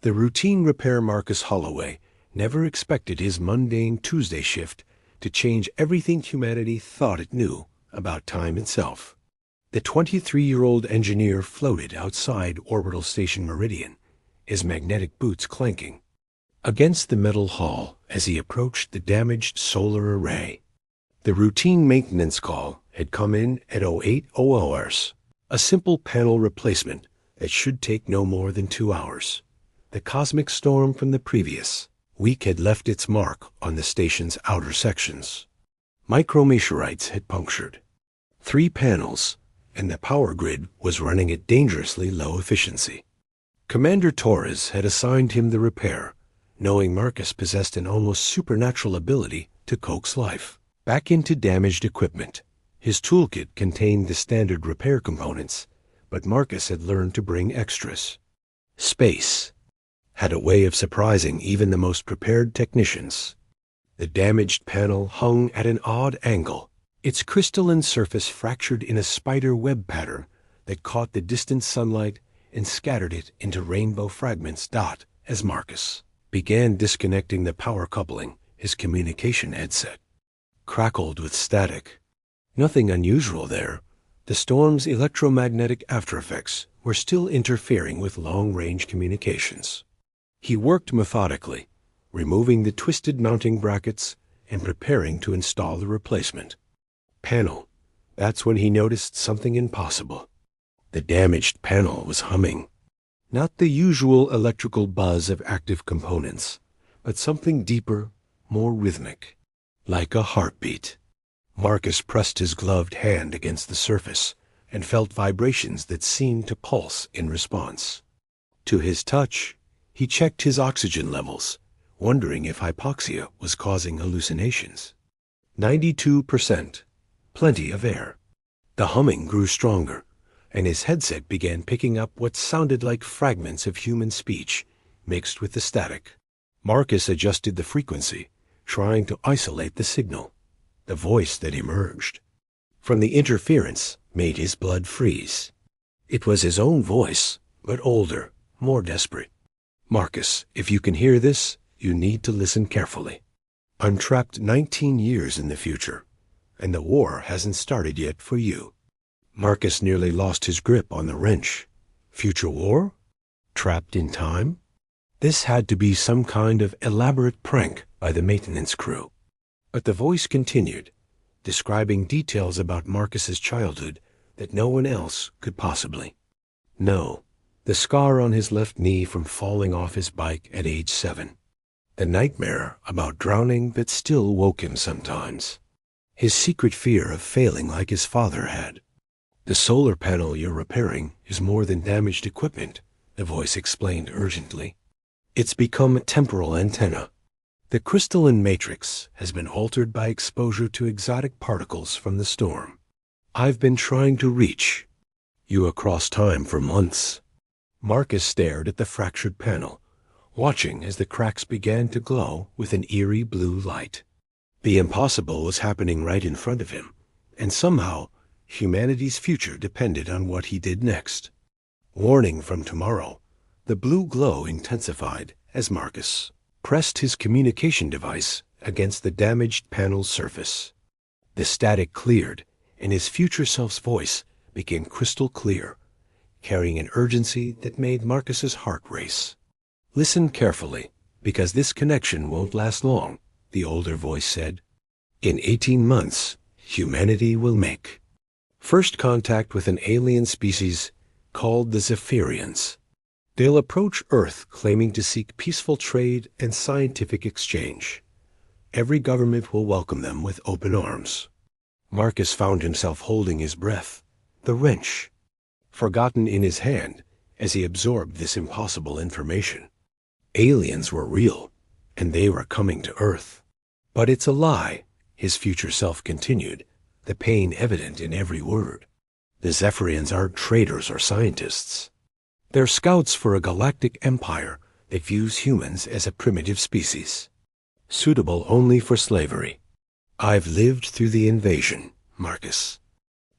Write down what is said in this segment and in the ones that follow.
The routine repair Marcus Holloway never expected his mundane Tuesday shift to change everything humanity thought it knew about time itself. The 23-year-old engineer floated outside Orbital Station Meridian, his magnetic boots clanking against the metal hull as he approached the damaged solar array. The routine maintenance call had come in at 0800 hours, a simple panel replacement that should take no more than 2 hours. The cosmic storm from the previous week had left its mark on the station's outer sections. Micrometeorites had punctured 3 panels, and the power grid was running at dangerously low efficiency. Commander Torres had assigned him the repair, knowing Marcus possessed an almost supernatural ability to coax life back into damaged equipment. His toolkit contained the standard repair components, but Marcus had learned to bring extras. Space had a way of surprising even the most prepared technicians. The damaged panel hung at an odd angle, its crystalline surface fractured in a spider web pattern that caught the distant sunlight and scattered it into rainbow fragments. As Marcus began disconnecting the power coupling, his communication headset crackled with static. Nothing unusual there. The storm's electromagnetic aftereffects were still interfering with long-range communications. He worked methodically, removing the twisted mounting brackets and preparing to install the replacement panel. That's when he noticed something impossible. The damaged panel was humming. Not the usual electrical buzz of active components, but something deeper, more rhythmic, like a heartbeat. Marcus pressed his gloved hand against the surface and felt vibrations that seemed to pulse in response. To his touch, he checked his oxygen levels, wondering if hypoxia was causing hallucinations. 92%. Plenty of air. The humming grew stronger, and his headset began picking up what sounded like fragments of human speech mixed with the static. Marcus adjusted the frequency, trying to isolate the signal. The voice that emerged from the interference made his blood freeze. It was his own voice, but older, more desperate. "Marcus, if you can hear this, you need to listen carefully. I'm trapped 19 years in the future, and the war hasn't started yet for you." Marcus nearly lost his grip on the wrench. Future war? Trapped in time? This had to be some kind of elaborate prank by the maintenance crew. But the voice continued, describing details about Marcus's childhood that no one else could possibly know. The scar on his left knee from falling off his bike at age 7. The nightmare about drowning that still woke him sometimes. His secret fear of failing like his father had. "The solar panel you're repairing is more than damaged equipment," the voice explained urgently. "It's become a temporal antenna. The crystalline matrix has been altered by exposure to exotic particles from the storm. I've been trying to reach you across time for months." Marcus stared at the fractured panel, watching as the cracks began to glow with an eerie blue light. The impossible was happening right in front of him, and somehow humanity's future depended on what he did next. Warning from tomorrow. The blue glow intensified as Marcus pressed his communication device against the damaged panel's surface. The static cleared, and his future self's voice became crystal clear, carrying an urgency that made Marcus's heart race. "Listen carefully, because this connection won't last long," the older voice said. "In 18 months, humanity will make first contact with an alien species called the Zephyrians. They'll approach Earth claiming to seek peaceful trade and scientific exchange. Every government will welcome them with open arms." Marcus found himself holding his breath, the wrench forgotten in his hand as he absorbed this impossible information. Aliens were real, and they were coming to Earth. "But it's a lie," his future self continued, the pain evident in every word. "The Zephyrians aren't traders or scientists. They're scouts for a galactic empire that views humans as a primitive species, suitable only for slavery. I've lived through the invasion, Marcus.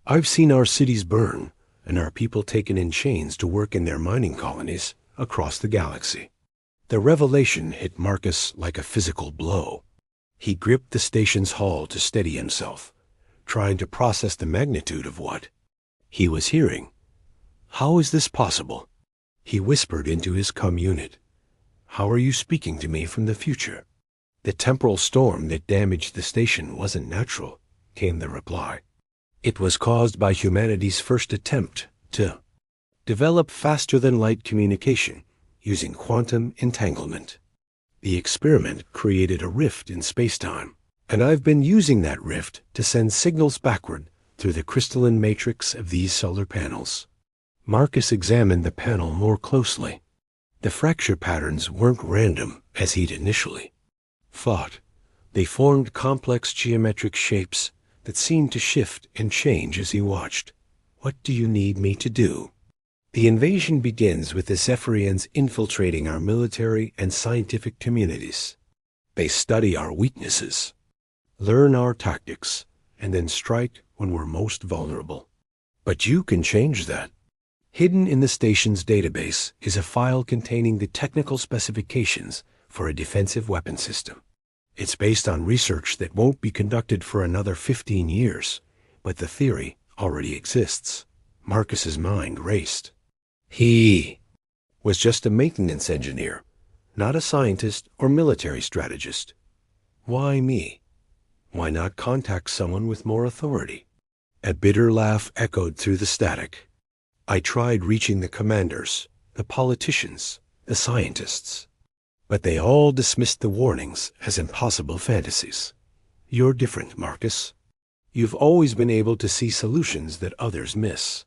I've seen our cities burn and our people taken in chains to work in their mining colonies across the galaxy. The revelation hit Marcus like a physical blow. He gripped the station's hull to steady himself, trying to process the magnitude of what he was hearing. "How is this possible?" He whispered into his unit. "How are you speaking to me from the future?" "The temporal storm that damaged the station wasn't natural," came the reply. "It was caused by humanity's first attempt to develop faster-than-light communication using quantum entanglement. The experiment created a rift in space-time, and I've been using that rift to send signals backward through the crystalline matrix of these solar panels." Marcus examined the panel more closely. The fracture patterns weren't random as he'd initially thought. They formed complex geometric shapes that seemed to shift and change as he watched. "What do you need me to do?" "The invasion begins with the Zephyrians infiltrating our military and scientific communities. They study our weaknesses, learn our tactics, and then strike when we're most vulnerable. But you can change that. Hidden in the station's database is a file containing the technical specifications for a defensive weapon system. It's based on research that won't be conducted for another 15 years, but the theory already exists." Marcus's mind raced. He was just a maintenance engineer, not a scientist or military strategist. Why me? Why not contact someone with more authority? A bitter laugh echoed through the static. "I tried reaching the commanders, the politicians, the scientists, but they all dismissed the warnings as impossible fantasies. You're different, Marcus. You've always been able to see solutions that others miss.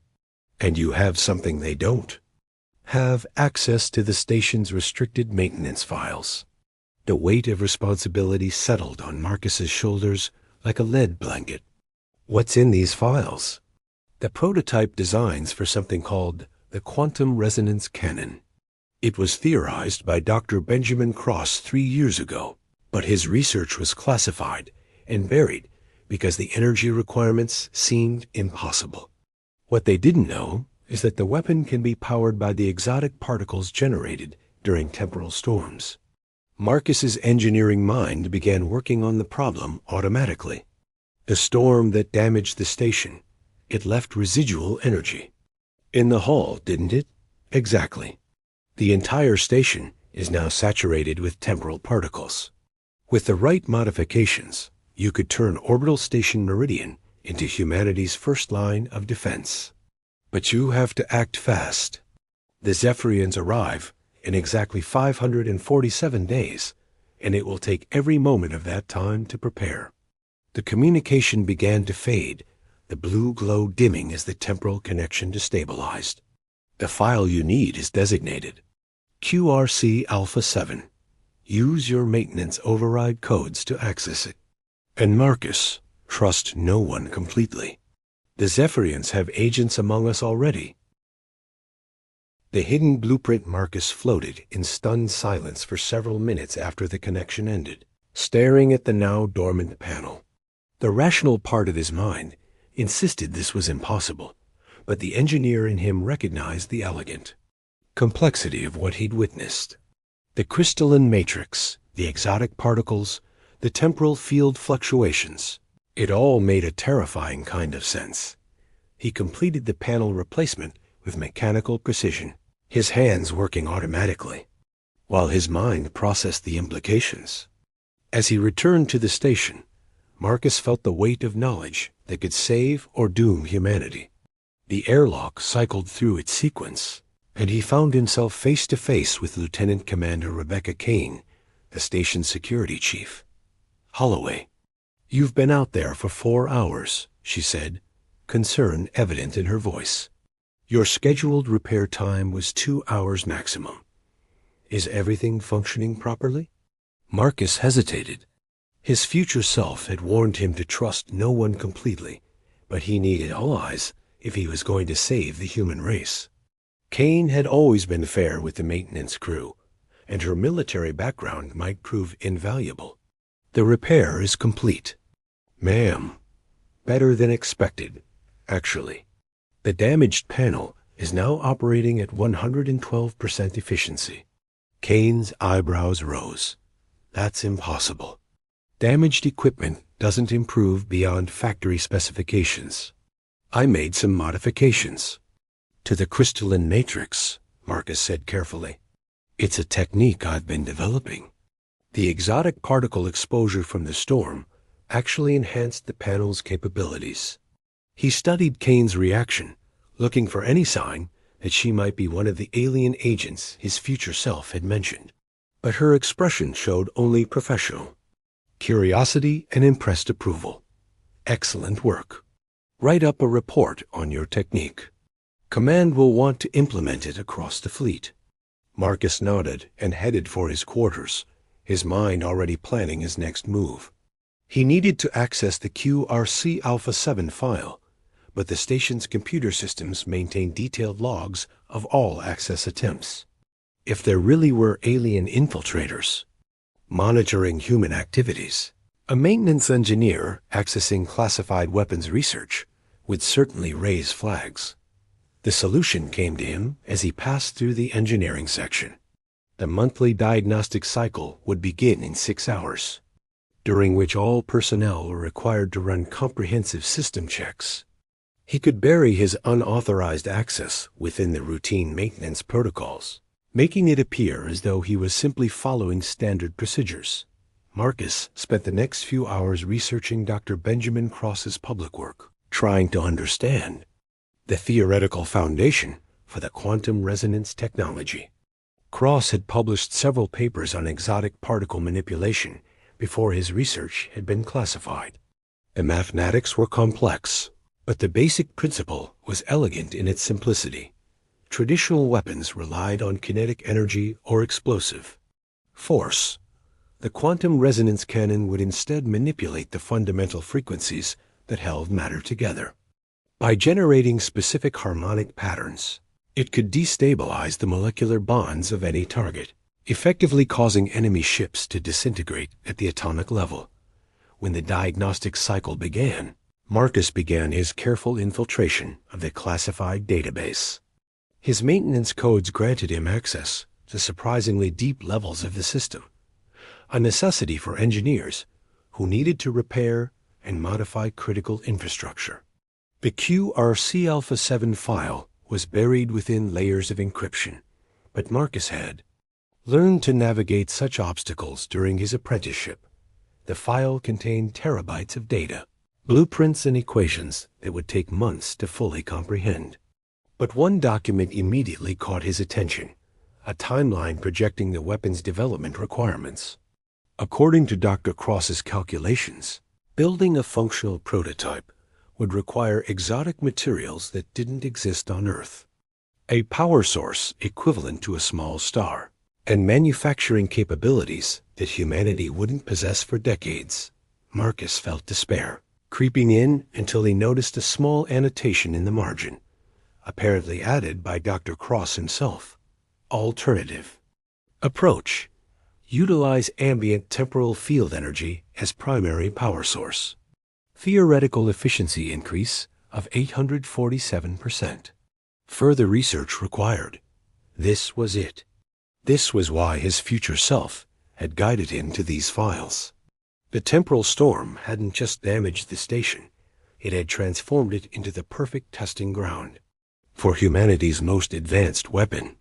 And you have something they don't. Have access to the station's restricted maintenance files." The weight of responsibility settled on Marcus's shoulders like a lead blanket. "What's in these files?" "The prototype designs for something called the quantum resonance cannon. It was theorized by Dr. Benjamin Cross 3 years ago, but his research was classified and buried because the energy requirements seemed impossible. What they didn't know is that the weapon can be powered by the exotic particles generated during temporal storms." Marcus's engineering mind began working on the problem automatically. The storm that damaged the station, it left residual energy. In the hull, didn't it? Exactly. The entire station is now saturated with temporal particles. With the right modifications, you could turn Orbital Station Meridian into humanity's first line of defense. But you have to act fast. The Zephyrians arrive in exactly 547 days, and it will take every moment of that time to prepare. The communication began to fade, the blue glow dimming as the temporal connection destabilized. "The file you need is designated QRC Alpha 7. Use your maintenance override codes to access it. And Marcus, trust no one completely. The Zephyrians have agents among us already." The hidden blueprint Marcus floated in stunned silence for several minutes after the connection ended, staring at the now dormant panel. The rational part of his mind insisted this was impossible, but the engineer in him recognized the elegant complexity of what he'd witnessed. The crystalline matrix, the exotic particles, the temporal field fluctuations. It all made a terrifying kind of sense. He completed the panel replacement with mechanical precision, his hands working automatically, while his mind processed the implications. As he returned to the station, Marcus felt the weight of knowledge that could save or doom humanity. The airlock cycled through its sequence, and he found himself face to face with Lieutenant Commander Rebecca Kane, the station's security chief. "Holloway, you've been out there for 4 hours," she said, concern evident in her voice. "Your scheduled repair time was 2 hours maximum. Is everything functioning properly?" Marcus hesitated. His future self had warned him to trust no one completely, but he needed all eyes if he was going to save the human race. Kane had always been fair with the maintenance crew, and her military background might prove invaluable. "The repair is complete, ma'am. Better than expected, actually. The damaged panel is now operating at 112% efficiency. Kane's eyebrows rose. That's impossible. Damaged equipment doesn't improve beyond factory specifications. I made some modifications. To the crystalline matrix, Marcus said carefully. It's a technique I've been developing. The exotic particle exposure from the storm actually enhanced the panel's capabilities. He studied Kane's reaction, looking for any sign that she might be one of the alien agents his future self had mentioned. But her expression showed only professional curiosity and impressed approval. Excellent work. Write up a report on your technique. Command will want to implement it across the fleet. Marcus nodded and headed for his quarters, his mind already planning his next move. He needed to access the QRC Alpha 7 file, but the station's computer systems maintain detailed logs of all access attempts. If there really were alien infiltrators monitoring human activities, a maintenance engineer accessing classified weapons research would certainly raise flags. The solution came to him as he passed through the engineering section. The monthly diagnostic cycle would begin in 6 hours, during which all personnel were required to run comprehensive system checks. He could bury his unauthorized access within the routine maintenance protocols, making it appear as though he was simply following standard procedures. Marcus spent the next few hours researching Dr. Benjamin Cross's public work, trying to understand the theoretical foundation for the quantum resonance technology. Cross had published several papers on exotic particle manipulation before his research had been classified. The mathematics were complex, but the basic principle was elegant in its simplicity. Traditional weapons relied on kinetic energy or explosive force. The quantum resonance cannon would instead manipulate the fundamental frequencies that held matter together. By generating specific harmonic patterns, it could destabilize the molecular bonds of any target, effectively causing enemy ships to disintegrate at the atomic level. When the diagnostic cycle began, Marcus began his careful infiltration of the classified database. His maintenance codes granted him access to surprisingly deep levels of the system, a necessity for engineers who needed to repair and modify critical infrastructure. The QRC Alpha 7 file was buried within layers of encryption, but Marcus had learned to navigate such obstacles during his apprenticeship. The file contained terabytes of data, blueprints and equations that would take months to fully comprehend. But one document immediately caught his attention, a timeline projecting the weapon's development requirements. According to Dr. Cross's calculations, building a functional prototype would require exotic materials that didn't exist on Earth, a power source equivalent to a small star, and manufacturing capabilities that humanity wouldn't possess for decades. Marcus felt despair creeping in until he noticed a small annotation in the margin, apparently added by Dr. Cross himself. Alternative approach: utilize ambient temporal field energy as primary power source. Theoretical efficiency increase of 847%. Further research required. This was it. This was why his future self had guided him to these files. The temporal storm hadn't just damaged the station, it had transformed it into the perfect testing ground for humanity's most advanced weapon.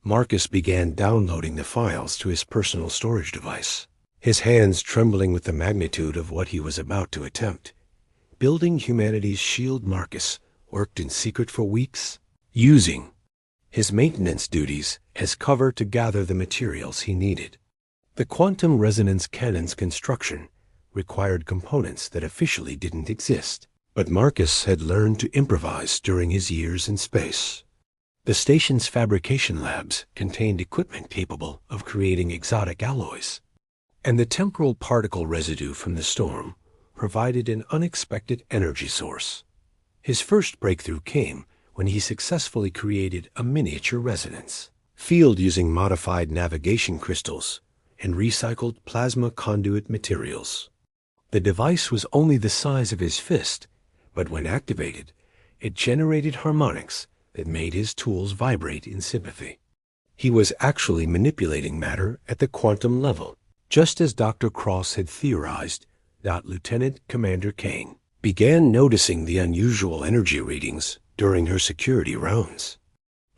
Marcus began downloading the files to his personal storage device, his hands trembling with the magnitude of what he was about to attempt. Building humanity's shield, Marcus worked in secret for weeks, using his maintenance duties as cover to gather the materials he needed. The quantum resonance cannon's construction required components that officially didn't exist, but Marcus had learned to improvise during his years in space. The station's fabrication labs contained equipment capable of creating exotic alloys, and the temporal particle residue from the storm provided an unexpected energy source. His first breakthrough came when he successfully created a miniature resonance field using modified navigation crystals and recycled plasma conduit materials. The device was only the size of his fist, but when activated, it generated harmonics that made his tools vibrate in sympathy. He was actually manipulating matter at the quantum level, just as Dr. Cross had theorized. Lieutenant Commander Kane began noticing the unusual energy readings during her security rounds.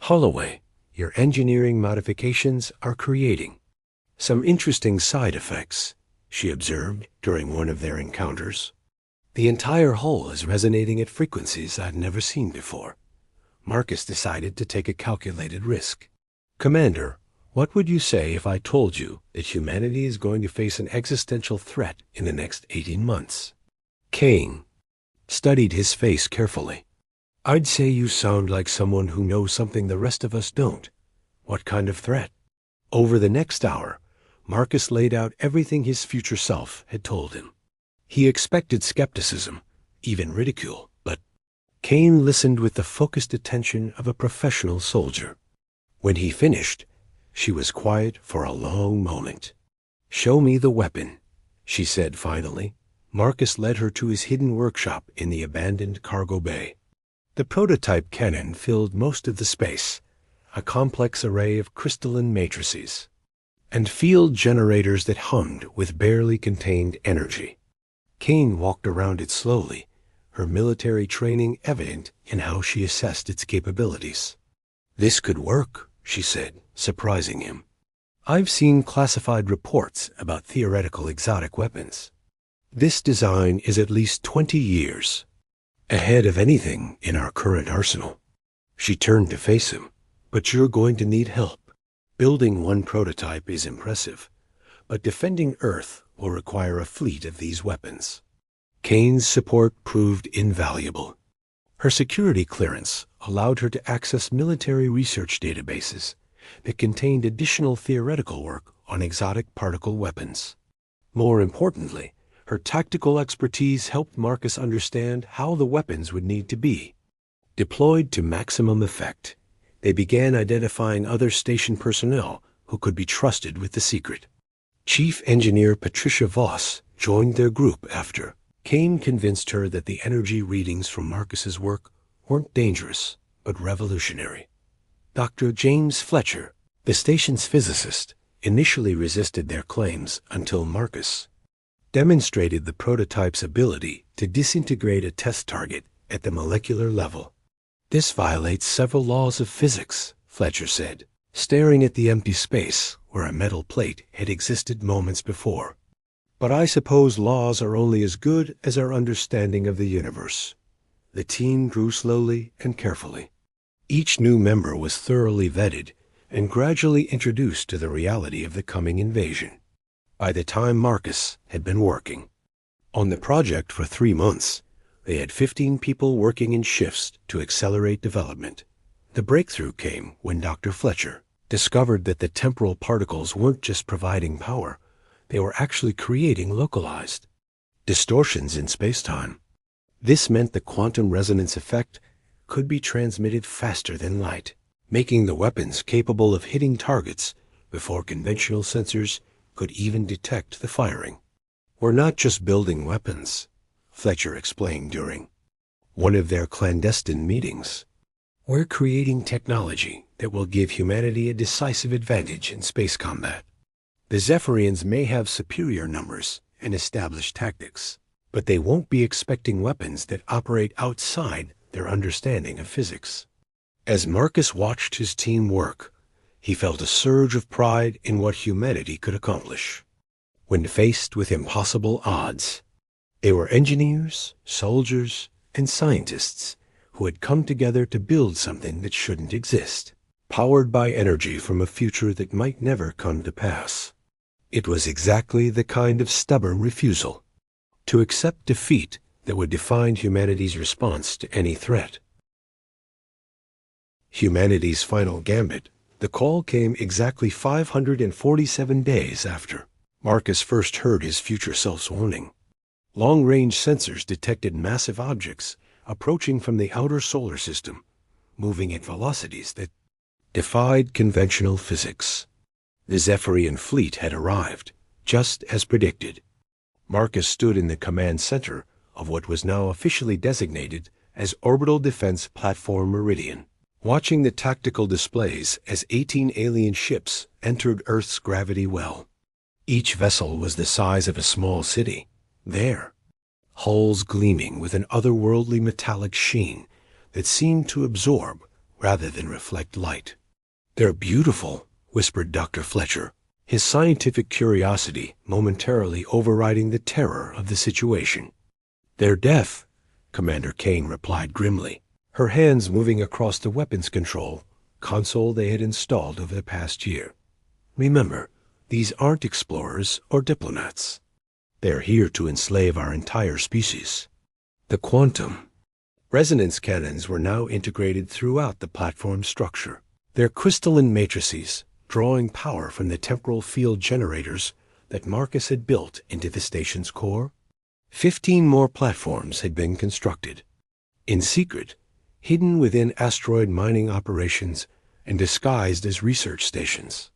"Holloway, your engineering modifications are creating some interesting side effects," she observed during one of their encounters. "The entire hull is resonating at frequencies I've never seen before." Marcus decided to take a calculated risk. "Commander, what would you say if I told you that humanity is going to face an existential threat in the next 18 months? Kane studied his face carefully. "I'd say you sound like someone who knows something the rest of us don't. What kind of threat?" Over the next hour, Marcus laid out everything his future self had told him. He expected skepticism, even ridicule, but Kane listened with the focused attention of a professional soldier. When he finished, she was quiet for a long moment. "Show me the weapon," she said finally. Marcus led her to his hidden workshop in the abandoned cargo bay. The prototype cannon filled most of the space, a complex array of crystalline matrices and field generators that hummed with barely contained energy. Kane walked around it slowly, her military training evident in how she assessed its capabilities. "This could work," she said, surprising him. "I've seen classified reports about theoretical exotic weapons. This design is at least 20 years ahead of anything in our current arsenal." She turned to face him. "But you're going to need help. Building one prototype is impressive, but defending Earth will require a fleet of these weapons." Kane's support proved invaluable. Her security clearance allowed her to access military research databases that contained additional theoretical work on exotic particle weapons. More importantly, her tactical expertise helped Marcus understand how the weapons would need to be deployed to maximum effect. They began identifying other station personnel who could be trusted with the secret. Chief Engineer Patricia Voss joined their group after Kane convinced her that the energy readings from Marcus's work weren't dangerous, but revolutionary. Dr. James Fletcher, the station's physicist, initially resisted their claims until Marcus demonstrated the prototype's ability to disintegrate a test target at the molecular level. "This violates several laws of physics," Fletcher said, staring at the empty space where a metal plate had existed moments before. "But I suppose laws are only as good as our understanding of the universe." The team grew slowly and carefully. Each new member was thoroughly vetted and gradually introduced to the reality of the coming invasion. By the time Marcus had been working on the project for 3 months, they had 15 people working in shifts to accelerate development. The breakthrough came when Dr. Fletcher discovered that the temporal particles weren't just providing power, they were actually creating localized distortions in spacetime. This meant the quantum resonance effect could be transmitted faster than light, making the weapons capable of hitting targets before conventional sensors could even detect the firing. "We're not just building weapons," Fletcher explained during one of their clandestine meetings. "We're creating technology that will give humanity a decisive advantage in space combat. The Zephyrians may have superior numbers and established tactics, but they won't be expecting weapons that operate outside their understanding of physics." As Marcus watched his team work, he felt a surge of pride in what humanity could accomplish. When faced with impossible odds, they were engineers, soldiers, and scientists who had come together to build something that shouldn't exist, powered by energy from a future that might never come to pass. It was exactly the kind of stubborn refusal to accept defeat that would define humanity's response to any threat. Humanity's final gambit. The call came exactly 547 days after Marcus first heard his future self's warning. Long-range sensors detected massive objects approaching from the outer solar system, moving at velocities that defied conventional physics. The Zephyrian fleet had arrived, just as predicted. Marcus stood in the command center of what was now officially designated as Orbital Defense Platform Meridian, watching the tactical displays as 18 alien ships entered Earth's gravity well. Each vessel was the size of a small city. There, hulls gleaming with an otherworldly metallic sheen that seemed to absorb rather than reflect light. "They're beautiful," whispered Dr. Fletcher, his scientific curiosity momentarily overriding the terror of the situation. "They're death," Commander Kane replied grimly, her hands moving across the weapons control console they had installed over the past year. "Remember, these aren't explorers or diplomats. They're here to enslave our entire species." The quantum resonance cannons were now integrated throughout the platform's structure, their crystalline matrices drawing power from the temporal field generators that Marcus had built into the station's core. 15 more platforms had been constructed, in secret, hidden within asteroid mining operations and disguised as research stations.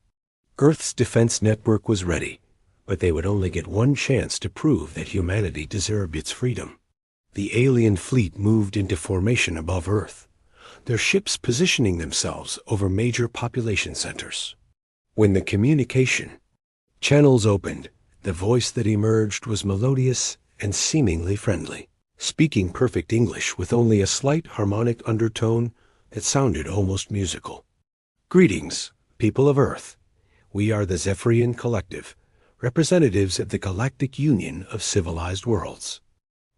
Earth's defense network was ready, but they would only get one chance to prove that humanity deserved its freedom. The alien fleet moved into formation above Earth, their ships positioning themselves over major population centers. When the communication channels opened, the voice that emerged was melodious and seemingly friendly, speaking perfect English with only a slight harmonic undertone that sounded almost musical. "Greetings, people of Earth. We are the Zephyrian Collective, representatives of the Galactic Union of Civilized Worlds.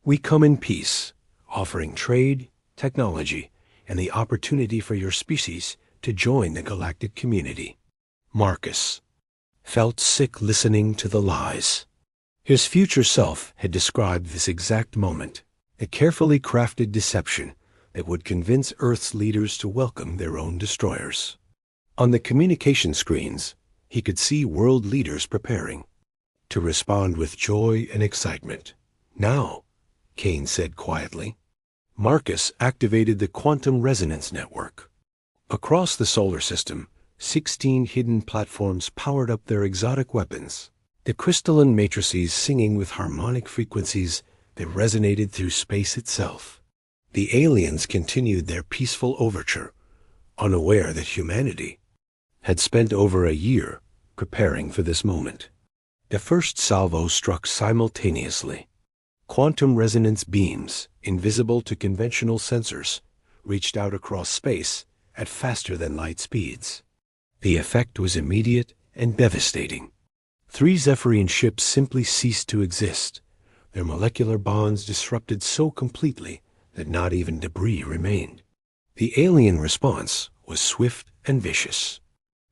We come in peace, offering trade, technology, and the opportunity for your species to join the galactic community." Marcus felt sick listening to the lies. His future self had described this exact moment, a carefully crafted deception that would convince Earth's leaders to welcome their own destroyers. On the communication screens, he could see world leaders preparing to respond with joy and excitement. "Now," Kane said quietly. Marcus activated the quantum resonance network. Across the solar system, 16 hidden platforms powered up their exotic weapons, the crystalline matrices singing with harmonic frequencies that resonated through space itself. The aliens continued their peaceful overture, unaware that humanity had spent over a year preparing for this moment. The first salvo struck simultaneously. Quantum resonance beams, invisible to conventional sensors, reached out across space at faster-than-light speeds. The effect was immediate and devastating. 3 Zephyrian ships simply ceased to exist, their molecular bonds disrupted so completely that not even debris remained. The alien response was swift and vicious.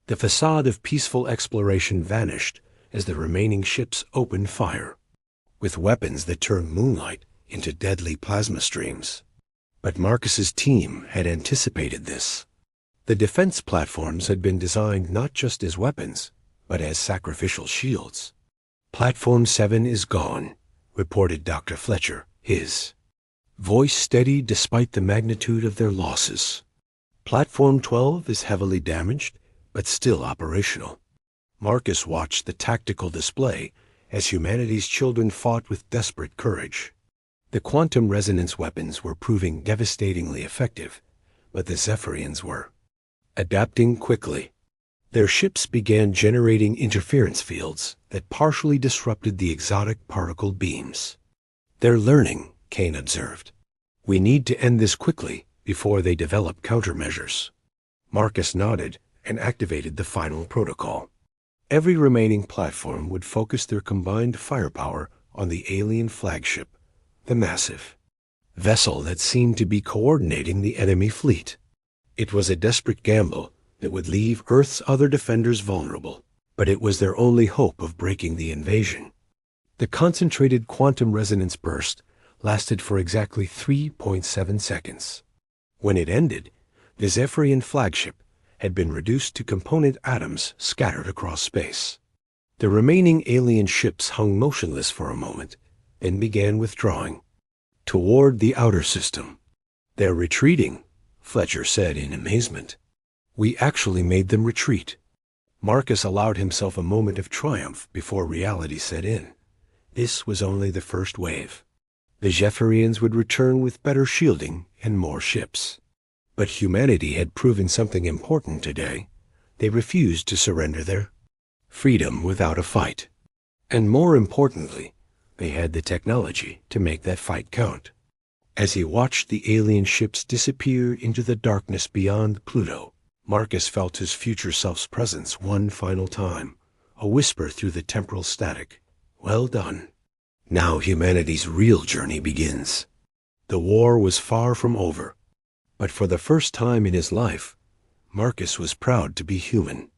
The facade of peaceful exploration vanished as the remaining ships opened fire, with weapons that turned moonlight into deadly plasma streams. But Marcus's team had anticipated this. The defense platforms had been designed not just as weapons, but as sacrificial shields. "Platform 7 is gone," reported Dr. Fletcher, his voice steady despite the magnitude of their losses. "Platform 12 is heavily damaged, but still operational." Marcus watched the tactical display as humanity's children fought with desperate courage. The quantum resonance weapons were proving devastatingly effective, but the Zephyrians were adapting quickly. Their ships began generating interference fields that partially disrupted the exotic particle beams. "They're learning," Kane observed. "We need to end this quickly before they develop countermeasures." Marcus nodded and activated the final protocol. Every remaining platform would focus their combined firepower on the alien flagship, the massive vessel that seemed to be coordinating the enemy fleet. It was a desperate gamble that would leave Earth's other defenders vulnerable, but it was their only hope of breaking the invasion. The concentrated quantum resonance burst lasted for exactly 3.7 seconds. When it ended, the Zephyrian flagship had been reduced to component atoms scattered across space. The remaining alien ships hung motionless for a moment, then began withdrawing toward the outer system. "They're retreating," Fletcher said in amazement. "We actually made them retreat." Marcus allowed himself a moment of triumph before reality set in. This was only the first wave. The Zephyrians would return with better shielding and more ships. But humanity had proven something important today. They refused to surrender their freedom without a fight. And more importantly, they had the technology to make that fight count. As he watched the alien ships disappear into the darkness beyond Pluto, Marcus felt his future self's presence one final time, a whisper through the temporal static. Well done. Now humanity's real journey begins. The war was far from over, but for the first time in his life, Marcus was proud to be human.